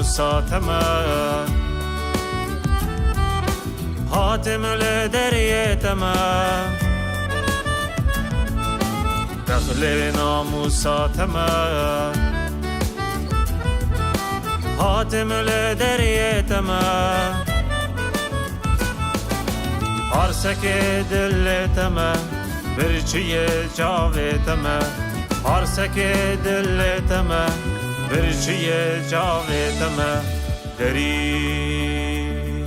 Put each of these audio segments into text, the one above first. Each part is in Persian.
ناموساتما هاتم لدريتما دخل ناموساتما هاتم لدريتما عرسك دلتما برچی جاویتما عرسك دلتما برچی جاویتما دری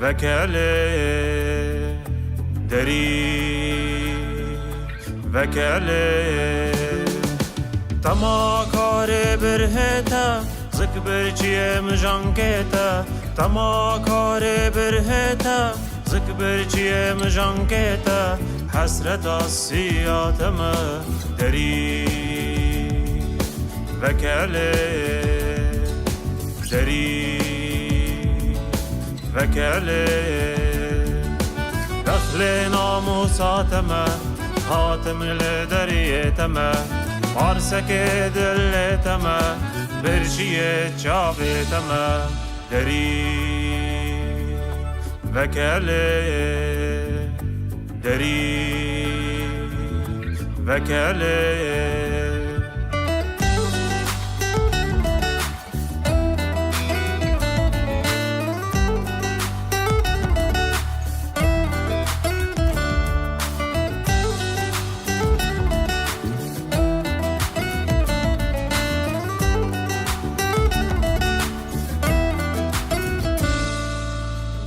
وکله دری وکله تما کار برهتا زک برچی مجانکتا تما کار برهتا زک برچی مجانکتا حسرت آسیاتما دری وکله دری وکله دخل ناموساتما حاتم لدریتما عرسك دلتما برشی چاویتما دری وکله دری وکله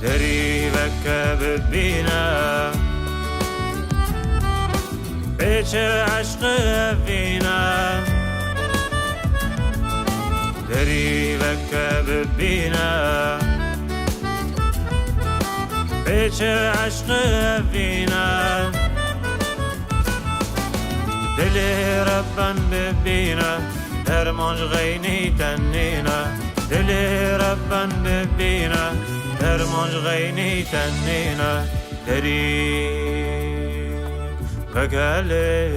دری وکه ببینم پیچ عشق بینم دری وکه ببینم پیچ عشق بینم دل ربن ببینم درمانج غینی تنینم دل ربن ببینم درمانج غینی تنینم دری وکله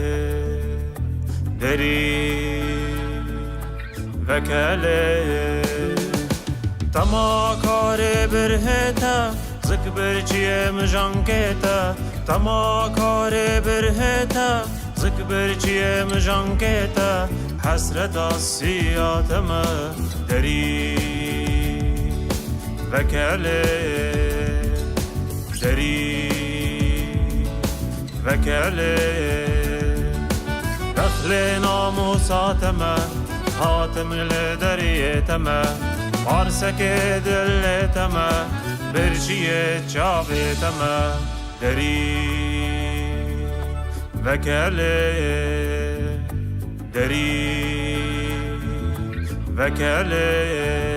دری وکله تما کار برهتا زک برچی مجانکتا تما کار برهتا زک برچی مجانکتا حسرت آسیاتما دری وکله دری وکله دخل ناموساتما حاتم لدریتما عرسك دلتما برشی چاویتما دری وکله دری وکله